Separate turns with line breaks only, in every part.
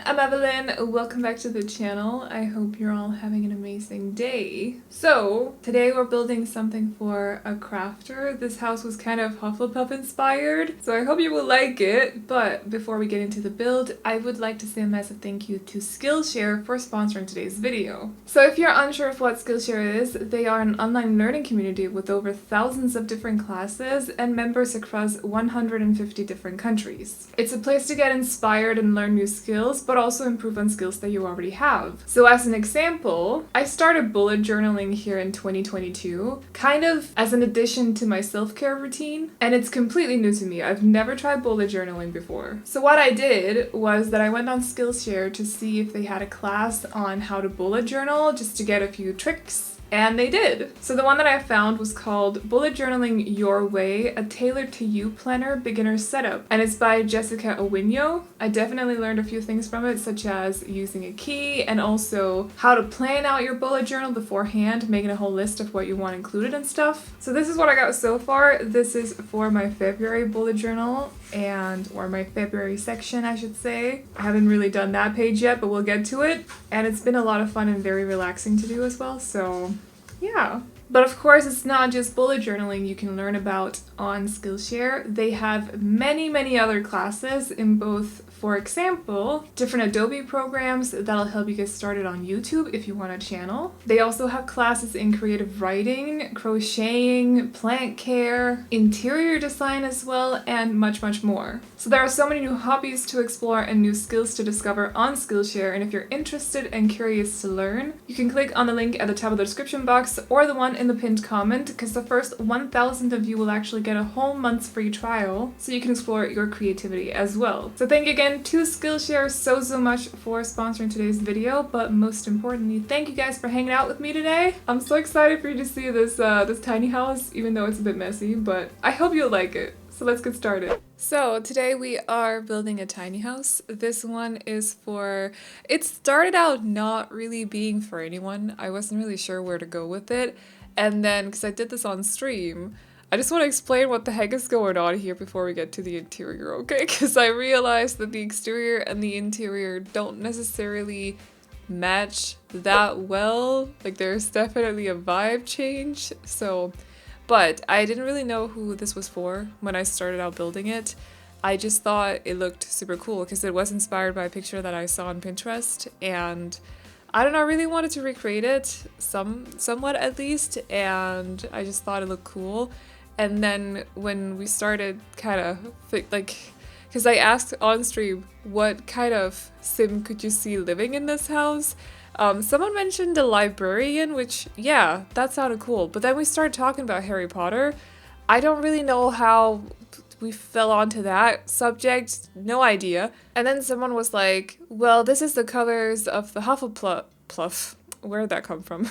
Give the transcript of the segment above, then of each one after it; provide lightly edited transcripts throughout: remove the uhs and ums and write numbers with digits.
I'm Aveline. Welcome back to the channel. I hope you're all having an amazing day. So, today we're building something for a crafter. This house was kind of Hufflepuff inspired, so I hope you will like it. But before we get into the build, I would like to say a massive thank you to Skillshare for sponsoring today's video. So if you're unsure of what Skillshare is, they are an online learning community with over thousands of different classes and members across 150 different countries. It's a place to get inspired and learn new skills, but also improve on skills that you already have. So as an example, I started bullet journaling here in 2022, kind of as an addition to my self-care routine, and it's completely new to me. I've never tried bullet journaling before. So what I did was that I went on Skillshare to see if they had a class on how to bullet journal, just to get a few tricks. And they did. So the one that I found was called Bullet Journaling Your Way, a Tailored to You Planner Beginner Setup. And it's by Jessica Owinyo. I definitely learned a few things from it, such as using a key and also how to plan out your bullet journal beforehand, making a whole list of what you want included and stuff. So this is what I got so far. This is for my February bullet journal or my February section, I should say. I haven't really done that page yet, but we'll get to it. And it's been a lot of fun and very relaxing to do as well, so yeah. But of course, it's not just bullet journaling you can learn about on Skillshare. They have many other classes in both, for example, different Adobe programs that'll help you get started on YouTube if you want a channel. They also have classes in creative writing, crocheting, plant care, interior design as well, and much more. So there are so many new hobbies to explore and new skills to discover on Skillshare, and if you're interested and curious to learn, you can click on the link at the top of the description box or the one in the pinned comment, because the first 1,000 of you will actually get a whole month's free trial, so you can explore your creativity as well. So thank you again to Skillshare so much for sponsoring today's video, but most importantly, thank you guys for hanging out with me today. I'm so excited for you to see this this tiny house, even though it's a bit messy, but I hope you'll like it. So let's get started. So today we are building a tiny house. This one is for, it started out not really being for anyone. I wasn't really sure where to go with it. And then, because I did this on stream, I just want to explain what the heck is going on here before we get to the interior, okay? Because I realized that the exterior and the interior don't necessarily match that well. Like, there's definitely a vibe change, so... But I didn't really know who this was for when I started out building it. I just thought it looked super cool because it was inspired by a picture that I saw on Pinterest, and I don't know, I really wanted to recreate it, somewhat at least, and I just thought it looked cool. And then when we started kind of, like, because I asked on stream, what kind of sim could you see living in this house? Someone mentioned a librarian, which, yeah, that sounded cool. But then we started talking about Harry Potter. I don't really know how we fell onto that subject, no idea. And then someone was like, well, this is the colors of the Hufflepuff, where'd that come from?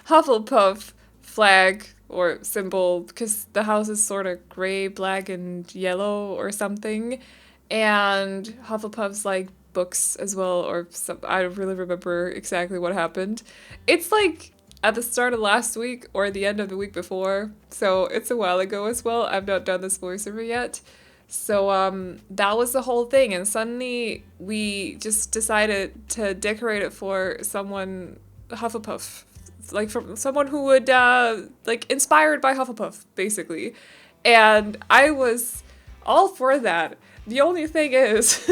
Hufflepuff flag or symbol, because the house is sort of gray, black, and yellow or something. And Hufflepuff's like books as well, or some, I don't really remember exactly what happened. It's like at the start of last week or the end of the week before, so it's a while ago as well. I've not done this voiceover yet. So that was the whole thing, and suddenly we just decided to decorate it for someone, Hufflepuff, like from someone who would like inspired by Hufflepuff basically, and I was all for that. The only thing is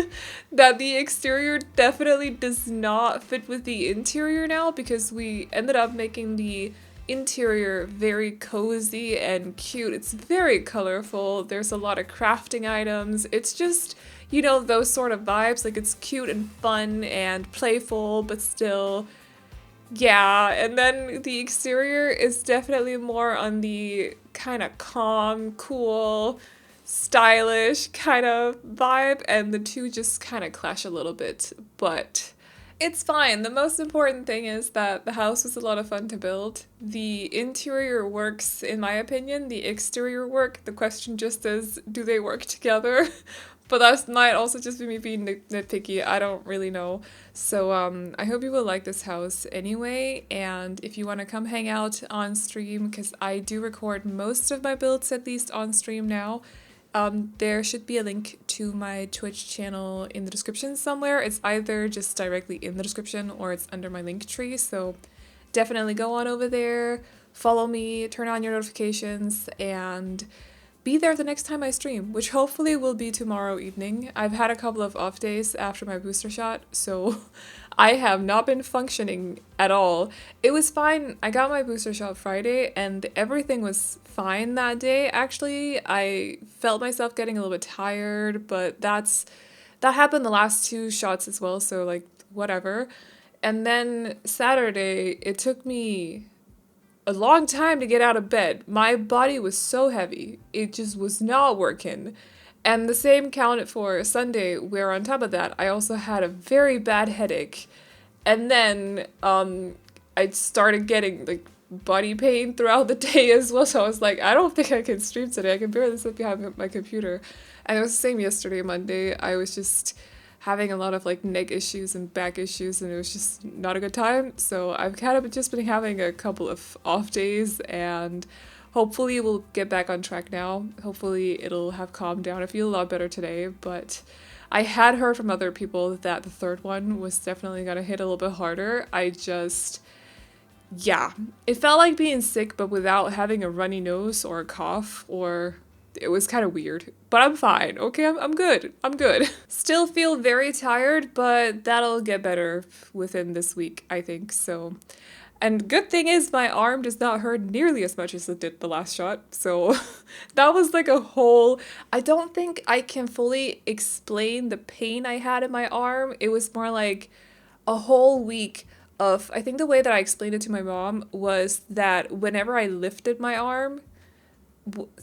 that the exterior definitely does not fit with the interior now, because we ended up making the interior very cozy and cute. It's very colorful. There's a lot of crafting items. It's just, you know, those sort of vibes. Like, it's cute and fun and playful, but still, yeah. And then the exterior is definitely more on the kind of calm, cool, stylish kind of vibe, and the two just kind of clash a little bit, but it's fine. The most important thing is that the house was a lot of fun to build. The interior works, in my opinion. The exterior work, the question just is, do they work together? But that might also just be me being nitpicky. I don't really know. So I hope you will like this house anyway. And if you want to come hang out on stream, because I do record most of my builds at least on stream now, there should be a link to my Twitch channel in the description somewhere. It's either just directly in the description or it's under my link tree, so definitely go on over there, follow me, turn on your notifications, and be there the next time I stream, which hopefully will be tomorrow evening. I've had a couple of off days after my booster shot, so I have not been functioning at all. It was fine. I got my booster shot Friday and everything was fine that day. Actually, I felt myself getting a little bit tired, but that happened the last 2 shots as well, so like whatever. And then Saturday, it took me a long time to get out of bed. My body was so heavy. It just was not working. And the same counted for Sunday, where on top of that, I also had a very bad headache. And then I started getting like body pain throughout the day as well. So I was like, I don't think I can stream today. I can barely sit behind my computer. And it was the same yesterday, Monday. I was just having a lot of like neck issues and back issues, and it was just not a good time. So I've kind of just been having a couple of off days, and hopefully we'll get back on track now. Hopefully it'll have calmed down. I feel a lot better today, but I had heard from other people that the third one was definitely gonna hit a little bit harder. Yeah, it felt like being sick, but without having a runny nose or a cough, or it was kind of weird, but I'm fine. Okay, I'm good. I'm good. Still feel very tired, but that'll get better within this week, I think. So, and good thing is my arm does not hurt nearly as much as it did the last shot. So that was like a whole, I don't think I can fully explain the pain I had in my arm. It was more like a whole week of, I think the way that I explained it to my mom was that whenever I lifted my arm,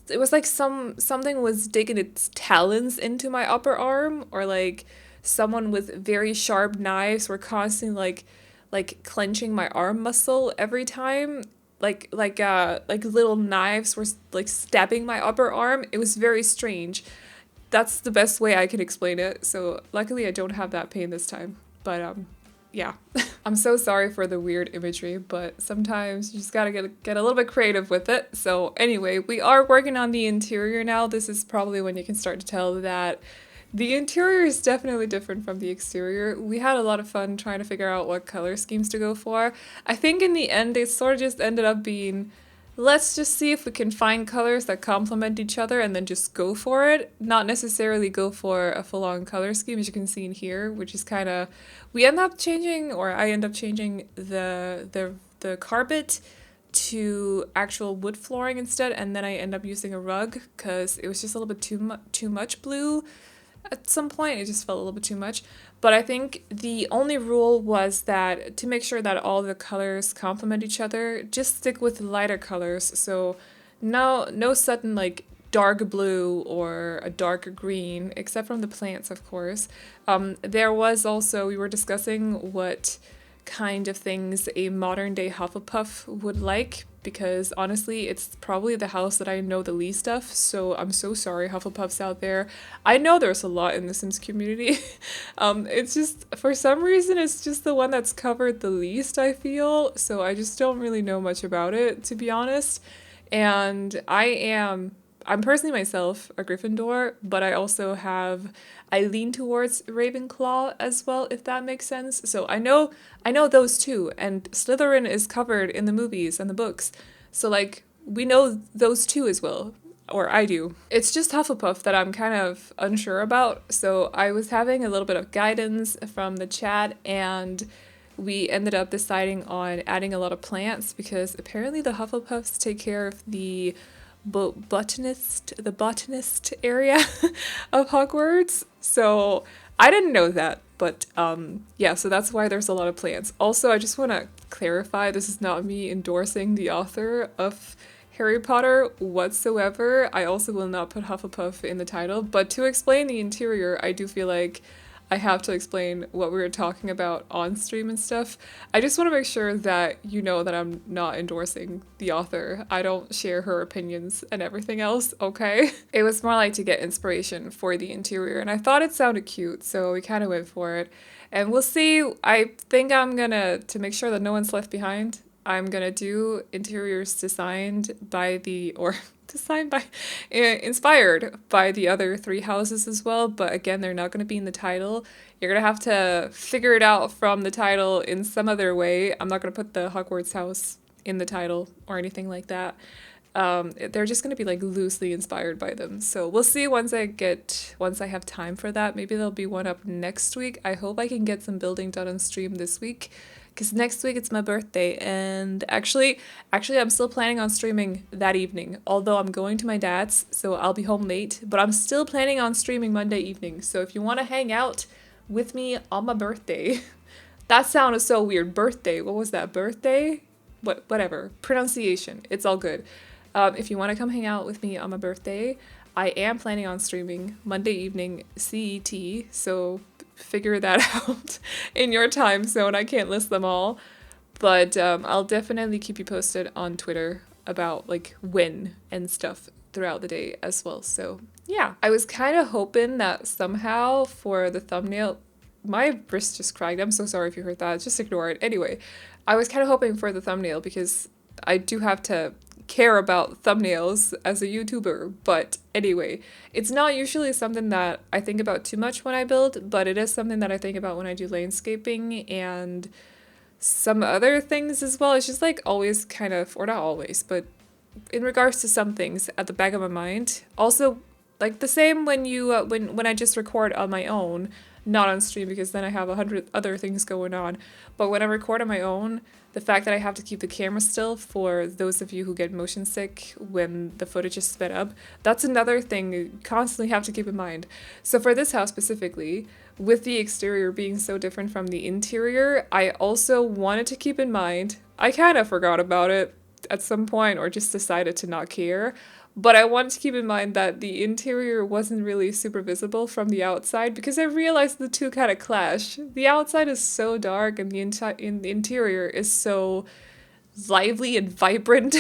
it was like something was digging its talons into my upper arm, or like someone with very sharp knives were constantly like clenching my arm muscle every time, like little knives were like stabbing my upper arm. It was very strange. That's the best way I can explain it. So luckily I don't have that pain this time, but yeah. I'm so sorry for the weird imagery, but sometimes you just gotta get a little bit creative with it. So anyway, we are working on the interior now. This is probably when you can start to tell that the interior is definitely different from the exterior. We had a lot of fun trying to figure out what color schemes to go for. I think in the end, it sort of just ended up being, let's just see if we can find colors that complement each other and then just go for it. Not necessarily go for a full-on color scheme, as you can see in here, which is kind of, I end up changing the carpet to actual wood flooring instead, and then I end up using a rug because it was just a little bit too much blue. At some point, it just felt a little bit too much. But I think the only rule was that to make sure that all the colors complement each other, just stick with lighter colors. So no sudden like dark blue or a dark green, except from the plants, of course. There was also, we were discussing what kind of things a modern day Hufflepuff would like, because honestly, it's probably the house that I know the least of, so I'm so sorry, Hufflepuffs out there. I know there's a lot in the Sims community. It's just, for some reason, it's just the one that's covered the least, I feel, so I just don't really know much about it, to be honest. And I'm personally myself a Gryffindor, but I lean towards Ravenclaw as well, if that makes sense. So I know those two, and Slytherin is covered in the movies and the books. So like, we know those two as well, or I do. It's just Hufflepuff that I'm kind of unsure about. So I was having a little bit of guidance from the chat, and we ended up deciding on adding a lot of plants because apparently the Hufflepuffs take care of the botanist area of Hogwarts. So I didn't know that, but yeah, so that's why there's a lot of plants. Also, I just want to clarify, this is not me endorsing the author of Harry Potter whatsoever. I also will not put Hufflepuff in the title, but to explain the interior, I do feel like I have to explain what we were talking about on stream and stuff. I just want to make sure that you know that I'm not endorsing the author. I don't share her opinions and everything else, okay? It was more like to get inspiration for the interior, and I thought it sounded cute, so we kind of went for it. And we'll see. I think I'm gonna, to make sure that no one's left behind, I'm gonna do interiors designed by the, or designed by, inspired by the other 3 houses as well, but again, they're not gonna be in the title. You're gonna have to figure it out from the title in some other way. I'm not gonna put the Hogwarts house in the title or anything like that. They're just gonna be like loosely inspired by them. So we'll see once I have time for that. Maybe there'll be one up next week. I hope I can get some building done on stream this week, because next week it's my birthday, and actually I'm still planning on streaming that evening, although I'm going to my dad's, so I'll be home late, but I'm still planning on streaming Monday evening. So if you want to hang out with me on my birthday, that sounded so weird. Birthday, what was that? Birthday? Whatever. Pronunciation. It's all good. If you want to come hang out with me on my birthday, I am planning on streaming Monday evening CET, so figure that out in your time zone. I can't list them all, but I'll definitely keep you posted on Twitter about like when and stuff throughout the day as well. So yeah, I was kind of hoping that somehow for the thumbnail, my wrist just cracked. I'm so sorry if you heard that. Just ignore it. Anyway, I was kind of hoping for the thumbnail because I do have to care about thumbnails as a YouTuber, but anyway, it's not usually something that I think about too much when I build, but it is something that I think about when I do landscaping and some other things as well. It's just like always kind of, or not always, but in regards to some things at the back of my mind. Also, like the same when you when I just record on my own, not on stream, because then I have 100 other things going on. But when I record on my own, the fact that I have to keep the camera still for those of you who get motion sick when the footage is sped up, that's another thing you constantly have to keep in mind. So for this house specifically, with the exterior being so different from the interior, I also wanted to keep in mind, I kind of forgot about it at some point or just decided to not care, but I wanted to keep in mind that the interior wasn't really super visible from the outside, because I realized the two kind of clash. The outside is so dark and the interior is so lively and vibrant.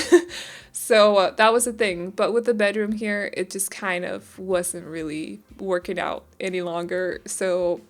So that was a thing. But with the bedroom here, it just kind of wasn't really working out any longer. So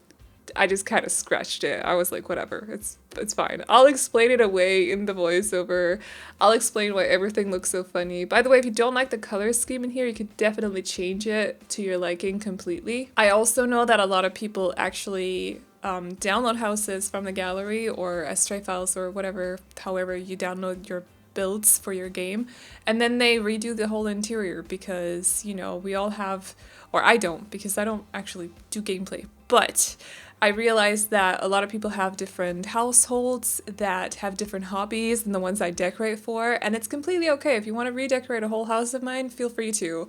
I just kind of scratched it. I was like, whatever, it's fine. I'll explain it away in the voiceover. I'll explain why everything looks so funny. By the way, if you don't like the color scheme in here, you could definitely change it to your liking completely. I also know that a lot of people actually download houses from the gallery or as stray files or whatever, however you download your builds for your game, and then they redo the whole interior because, you know, we all have, or I don't, because I don't actually do gameplay, but I realized that a lot of people have different households that have different hobbies than the ones I decorate for, and it's completely okay. If you want to redecorate a whole house of mine, feel free to.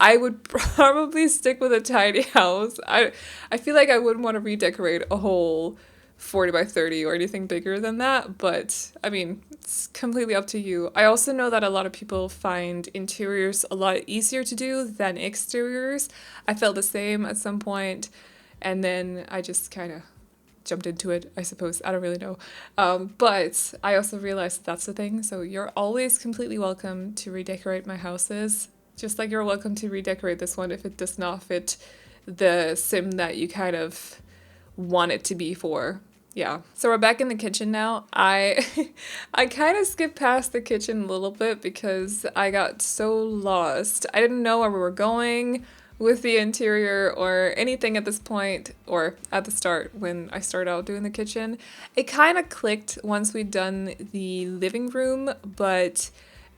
I would probably stick with a tiny house. I feel like I wouldn't want to redecorate a whole 40 by 30 or anything bigger than that, but I mean, it's completely up to you. I also know that a lot of people find interiors a lot easier to do than exteriors. I felt the same at some point, and then I just kind of jumped into it, I suppose. I don't really know. But I also realized that's the thing. So you're always completely welcome to redecorate my houses, just like you're welcome to redecorate this one if it does not fit the sim that you kind of want it to be for. Yeah. So we're back in the kitchen now. I kind of skipped past the kitchen a little bit because I got so lost. I didn't know where we were going with the interior or anything at this point, or at the start when I started out doing the kitchen. It kind of clicked once we'd done the living room, but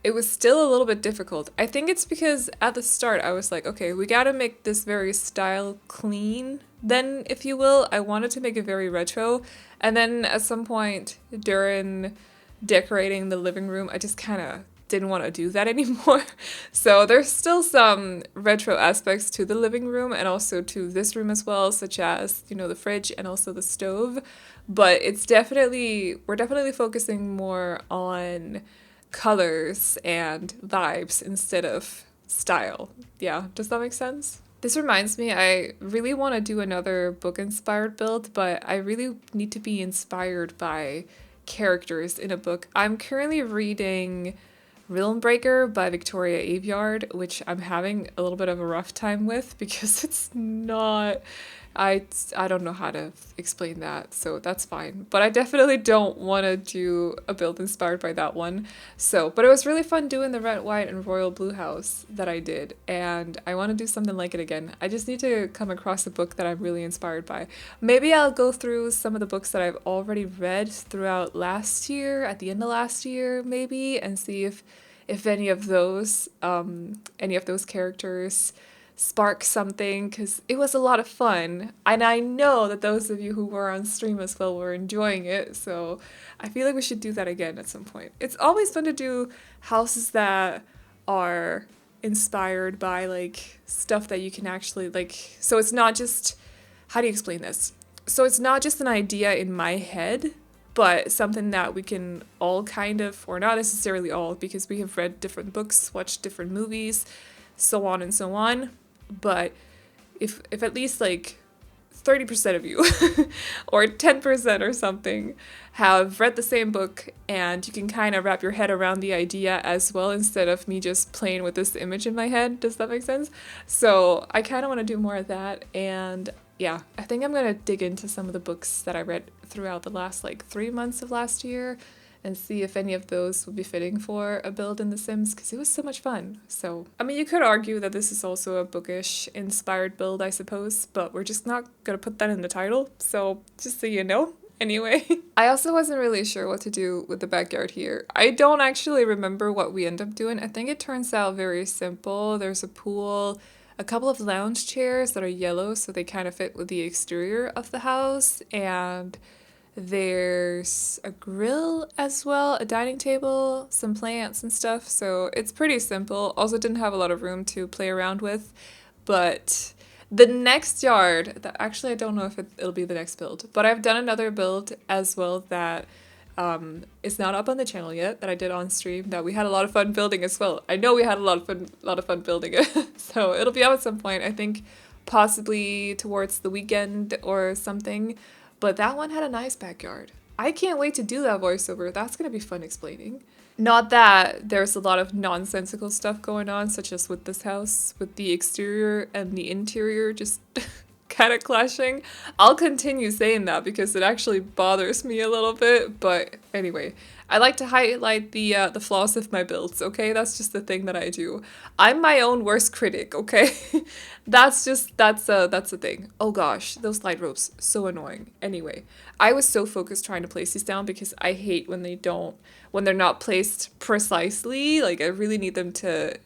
it was still a little bit difficult. I think it's because at the start I was like, okay, we gotta make this very style clean. Then, if you will, I wanted to make it very retro. And then at some point during decorating the living room, I just kind of didn't want to do that anymore. So there's still some retro aspects to the living room and also to this room as well, such as, you know, the fridge and also the stove. But we're definitely focusing more on colors and vibes instead of style. Yeah, does that make sense? This reminds me, I really want to do another book-inspired build, but I really need to be inspired by characters in a book. I'm currently reading Realmbreaker by Victoria Aveyard, which I'm having a little bit of a rough time with because it's not I don't know how to explain that, so that's fine. But I definitely don't want to do a build inspired by that one. So, but it was really fun doing the red, white, and royal blue house that I did, and I want to do something like it again. I just need to come across a book that I'm really inspired by. Maybe I'll go through some of the books that I've already read throughout last year, at the end of last year, maybe, and see if any of those characters spark something, because it was a lot of fun, and I know that those of you who were on stream as well were enjoying it, so I feel like we should do that again at some point. It's always fun to do houses that are inspired by like stuff that you can actually like, so it's not just, how do you explain this? So it's not just an idea in my head, but something that we can all kind of, or not necessarily all, because we have read different books, watched different movies, so on and so on. But if at least like 30% of you or 10% or something have read the same book, and you can kind of wrap your head around the idea as well, instead of me just playing with this image in my head. Does that make sense? So I kind of want to do more of that. And yeah, I think I'm going to dig into some of the books that I read throughout the last like 3 months of last year and see if any of those would be fitting for a build in The Sims, because it was so much fun. So, I mean, you could argue that this is also a bookish inspired build, I suppose, but we're just not going to put that in the title, so just so you know. Anyway, I also wasn't really sure what to do with the backyard here. I don't actually remember what we end up doing. I think it turns out very simple. There's a pool, a couple of lounge chairs that are yellow, so they kind of fit with the exterior of the house, and there's a grill as well, a dining table, some plants and stuff, so it's pretty simple. Also didn't have a lot of room to play around with, but the next yard, that actually I don't know if it'll be the next build, but I've done another build as well that is not up on the channel yet, that I did on stream, that we had a lot of fun building as well. I know we had a lot of fun building it, so it'll be out at some point, I think possibly towards the weekend or something. But that one had a nice backyard. I can't wait to do that voiceover. That's going to be fun explaining. Not that there's a lot of nonsensical stuff going on, such as with this house, with the exterior and the interior just kind of clashing. I'll continue saying that because it actually bothers me a little bit. But anyway, I like to highlight the flaws of my builds, okay? That's just the thing that I do. I'm my own worst critic, okay? that's a thing. Oh gosh, those light ropes, so annoying. Anyway, I was so focused trying to place these down because I hate when they're not placed precisely. Like I really need them to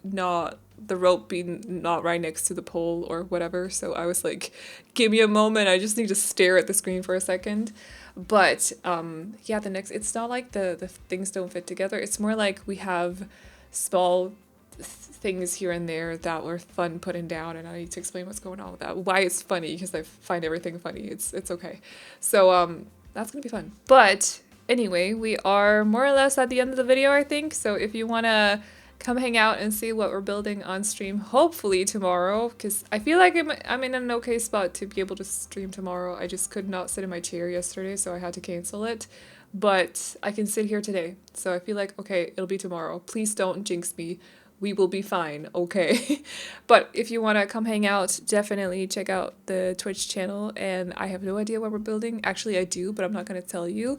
the rope being not right next to the pole or whatever. So I was like, give me a moment. I just need to stare at the screen for a second. But yeah, it's not like the things don't fit together. It's more like we have small things here and there that were fun putting down, and I need to explain what's going on with that. Why it's funny, because I find everything funny. It's okay. So that's gonna be fun. But anyway, we are more or less at the end of the video, I think. So if you wanna come hang out and see what we're building on stream, hopefully tomorrow, because I feel like I'm in an okay spot to be able to stream tomorrow. I just could not sit in my chair yesterday, so I had to cancel it. But I can sit here today, so I feel like, okay, it'll be tomorrow. Please don't jinx me. We will be fine, okay? But if you want to come hang out, definitely check out the Twitch channel, and I have no idea what we're building. Actually, I do, but I'm not going to tell you.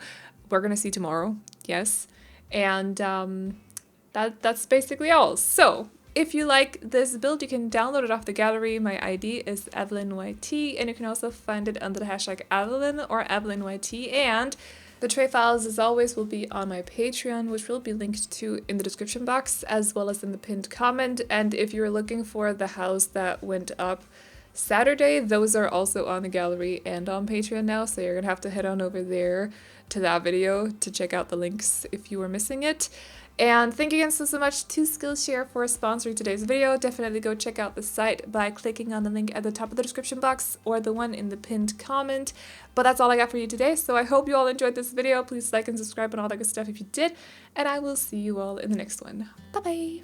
We're going to see tomorrow, yes. And that's basically all. So if you like this build, you can download it off the gallery. My ID is AvelineYT, and you can also find it under the hashtag Aveline or AvelineYT. And the tray files, as always, will be on my Patreon, which will be linked to in the description box, as well as in the pinned comment. And if you're looking for the house that went up Saturday, those are also on the gallery and on Patreon now, so you're gonna have to head on over there to that video to check out the links if you were missing it. And thank you again so much to Skillshare for sponsoring today's video. Definitely go check out the site by clicking on the link at the top of the description box or the one in the pinned comment. But that's all I got for you today, so I hope you all enjoyed this video. Please like and subscribe and all that good stuff if you did, and I will see you all in the next one. Bye-bye!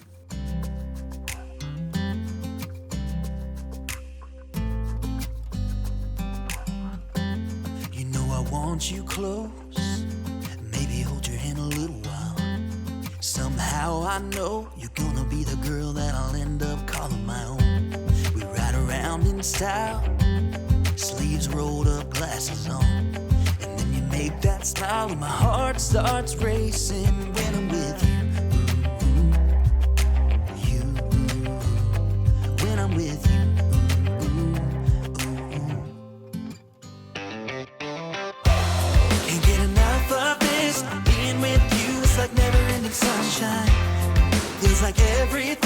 You know I want you close, maybe hold your hand a little while. Somehow I know you're gonna be the girl that I'll end up calling my own. We ride around in style, sleeves rolled up, glasses on, and then you make that smile and my heart starts racing when I'm with you. When I'm with you. Can't get enough of this, being with you is like never ending sunshine. Feels like everything